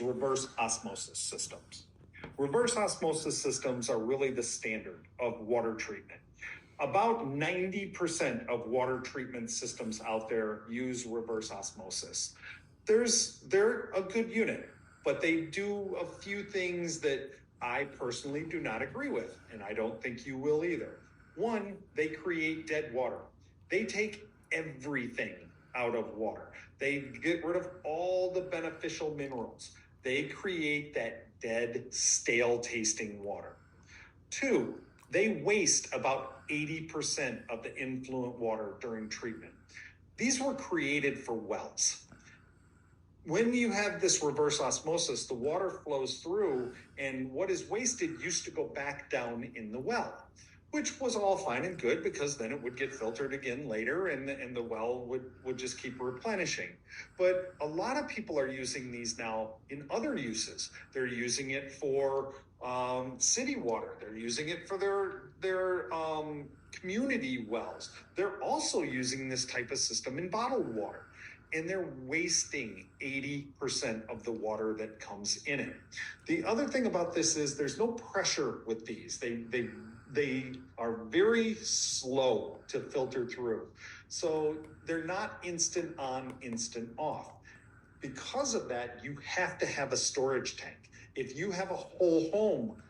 is reverse osmosis systems. Reverse osmosis systems are really the standard of water treatment. About 90% of water treatment systems out there use reverse osmosis. They're a good unit, but they do a few things that I personally do not agree with, and I don't think you will either. One, they create dead water. They take everything out of water. They get rid of all the beneficial minerals. They create that dead, stale tasting water. Two, they waste about 80% of the influent water during treatment. These were created for wells. When you have this reverse osmosis, the water flows through, and what is wasted used to go back down in the well, which was all fine and good because then it would get filtered again later and the well would just keep replenishing. But a lot of people are using these now in other uses. They're using it for city water. They're using it for their community wells. They're also using this type of system in bottled water. And they're wasting 80% of the water that comes in it. The other thing about this is there's no pressure with these. They are very slow to filter through. So they're not instant on, instant off. Because of that, you have to have a storage tank. If you have a whole home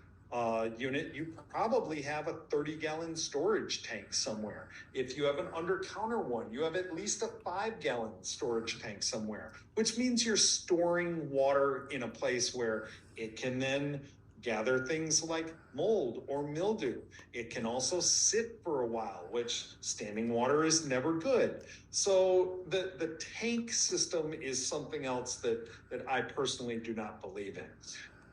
unit, you probably have a 30-gallon storage tank somewhere. If you have an under-counter one, you have at least a 5-gallon storage tank somewhere, which means you're storing water in a place where it can then gather things like mold or mildew. It can also sit for a while, which standing water is never good. So the tank system is something else that I personally do not believe in.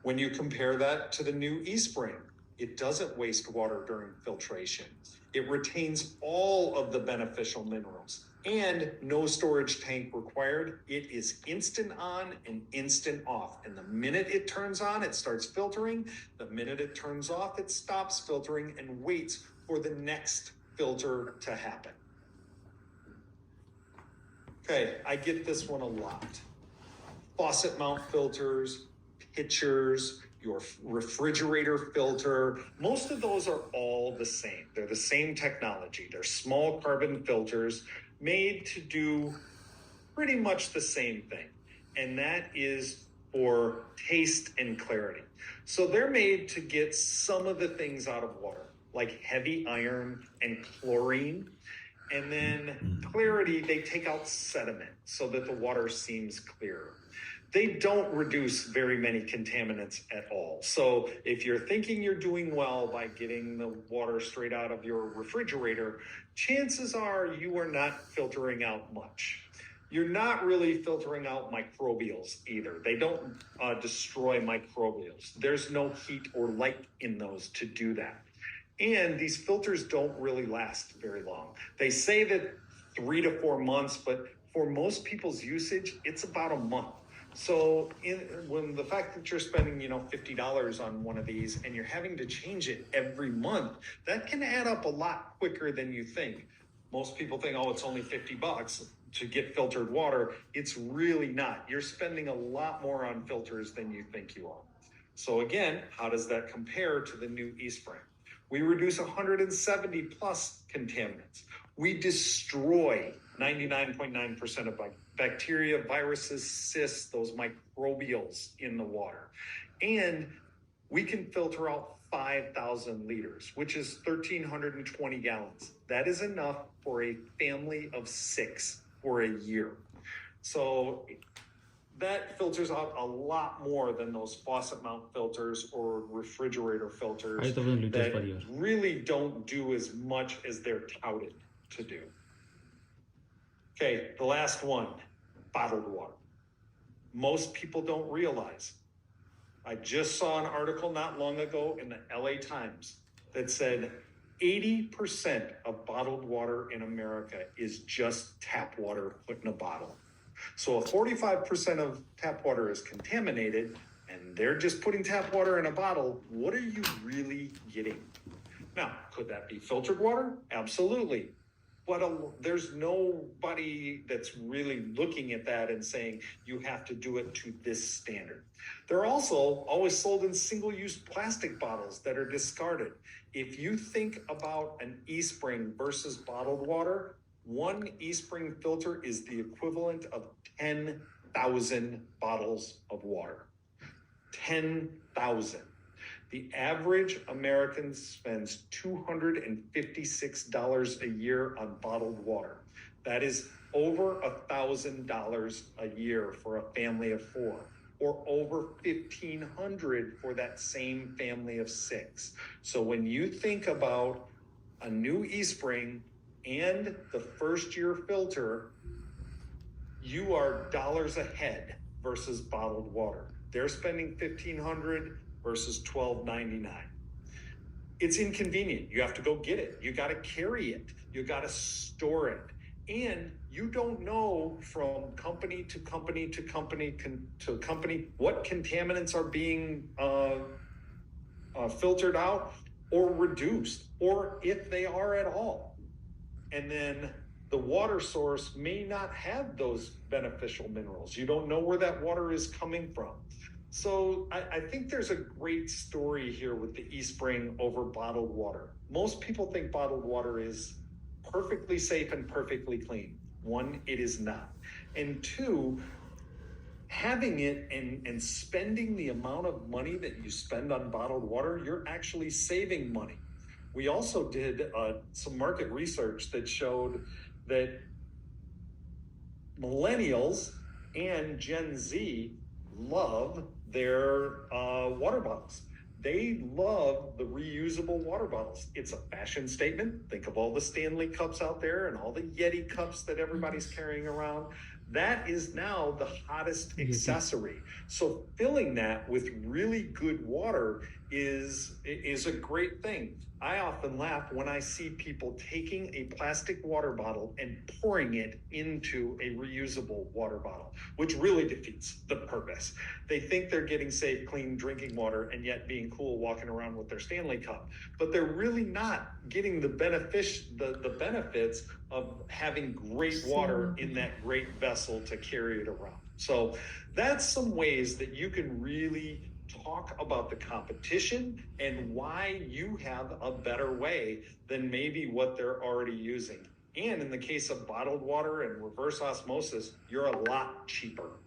When you compare that to the new ESpring, it doesn't waste water during filtration. It retains all of the beneficial minerals and no storage tank required. It is instant on and instant off. And the minute it turns on, it starts filtering. The minute it turns off, it stops filtering and waits for the next filter to happen. Okay, I get this one a lot. Faucet mount filters, pitchers, your refrigerator filter, most of those are all the same. They're the same technology. They're small carbon filters made to do pretty much the same thing. And that is for taste and clarity. So they're made to get some of the things out of water, like heavy iron and chlorine. And then clarity, they take out sediment so that the water seems clearer. They don't reduce very many contaminants at all. So if you're thinking you're doing well by getting the water straight out of your refrigerator, chances are you are not filtering out much. You're not really filtering out microbials either. They don't destroy microbials. There's no heat or light in those to do that. And these filters don't really last very long. They say that 3 to 4 months, but for most people's usage, it's about a month. So when the fact that you're spending, $50 on one of these and you're having to change it every month, that can add up a lot quicker than you think. Most people think, oh, it's only $50 to get filtered water. It's really not. You're spending a lot more on filters than you think you are. So again, how does that compare to the new ESpring? We reduce 170 plus contaminants. We destroy 99.9% of bacteria, viruses, cysts, those microbials in the water. And we can filter out 5,000 liters, which is 1,320 gallons. That is enough for a family of 6 for a year. So that filters out a lot more than those faucet mount filters or refrigerator filters that really don't do as much as they're touted to do. Okay, the last one, bottled water. Most people don't realize. I just saw an article not long ago in the LA Times that said 80% of bottled water in America is just tap water put in a bottle. So if 45% of tap water is contaminated and they're just putting tap water in a bottle, what are you really getting? Now, could that be filtered water? Absolutely. but there's nobody that's really looking at that and saying you have to do it to this standard. They're also always sold in single-use plastic bottles that are discarded. If you think about an ESpring versus bottled water, one ESpring filter is the equivalent of 10,000 bottles of water. 10,000. The average American spends $256 a year on bottled water. That is over $1,000 a year for a family of 4, or over $1,500 for that same family of 6. So when you think about a new ESpring and the first year filter, you are dollars ahead versus bottled water. They're spending $1,500 versus $12.99. It's inconvenient. You have to go get it. You got to carry it. You got to store it. And you don't know from company to company to company to company what contaminants are being filtered out or reduced, or if they are at all. And then the water source may not have those beneficial minerals. You don't know where that water is coming from. So I think there's a great story here with the ESpring over bottled water. Most people think bottled water is perfectly safe and perfectly clean. 1, it is not. And 2, having it and spending the amount of money that you spend on bottled water, you're actually saving money. We also did some market research that showed that millennials and Gen Z love their water bottles. They love the reusable water bottles. It's a fashion statement. Think of all the Stanley cups out there and all the Yeti cups that everybody's carrying around. That is now the hottest accessory. So filling that with really good water is a great thing. I often laugh when I see people taking a plastic water bottle and pouring it into a reusable water bottle, which really defeats the purpose. They think they're getting safe, clean drinking water and yet being cool walking around with their Stanley cup, but they're really not getting the benefits of having great water in that great vessel to carry it around. So that's some ways that you can really talk about the competition and why you have a better way than maybe what they're already using. And in the case of bottled water and reverse osmosis, you're a lot cheaper.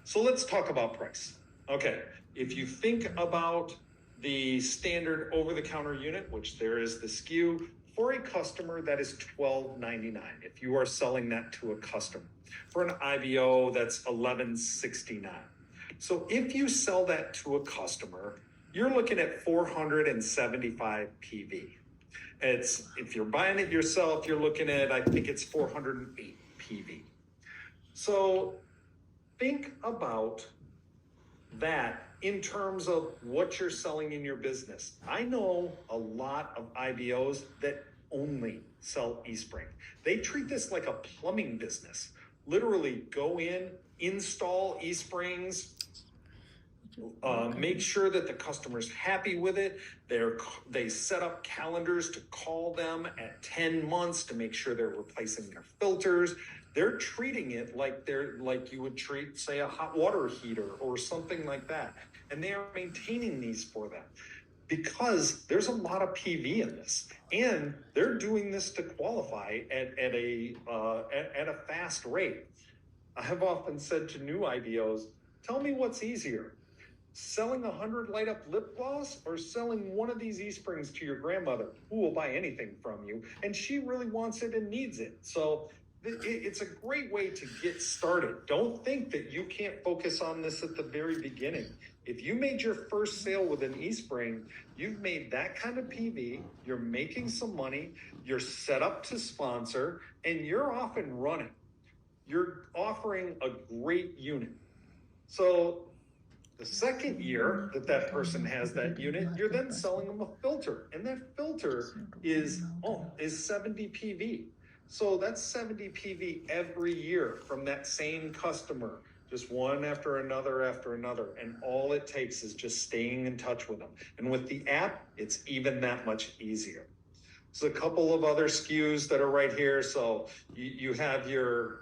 So let's talk about price. Okay, if you think about the standard over-the-counter unit, which there is the SKU, for a customer that is $12.99 if you are selling that to a customer. For an IBO, that's $11.69. So if you sell that to a customer, you're looking at 475 PV. If you're buying it yourself, you're looking at, I think it's 408 PV. So think about that in terms of what you're selling in your business. I know a lot of IBOs that only sell ESpring. They treat this like a plumbing business. Literally go in, install ESprings, make sure that the customer's happy with it. They set up calendars to call them at 10 months to make sure they're replacing their filters. They're treating it like you would treat, say, a hot water heater or something like that. And they are maintaining these for them because there's a lot of PV in this. And they're doing this to qualify at a fast rate. I have often said to new IBOs, tell me what's easier, selling 100 light up lip gloss or selling one of these ESprings to your grandmother who will buy anything from you and she really wants it and needs it. So it's a great way to get started. Don't think that you can't focus on this at the very beginning. If you made your first sale with an ESpring, you've made that kind of PV, you're making some money, you're set up to sponsor, and you're off and running. You're offering a great unit. So the second year that person has that unit, you're then selling them a filter, and that filter is 70 PV. So that's 70 PV every year from that same customer, just one after another. And all it takes is just staying in touch with them. And with the app, it's even that much easier. There's a couple of other SKUs that are right here. So you have your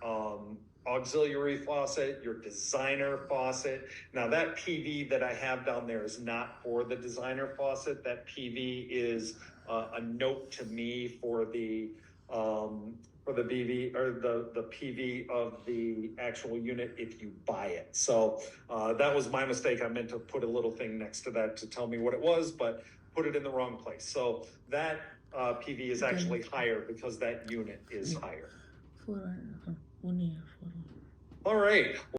auxiliary faucet, your designer faucet. Now that PV that I have down there is not for the designer faucet. That PV is a note to me for the BV or the PV of the actual unit if you buy it. So that was my mistake. I meant to put a little thing next to that to tell me what it was, but put it in the wrong place. So that PV is actually higher because that unit is higher. All right.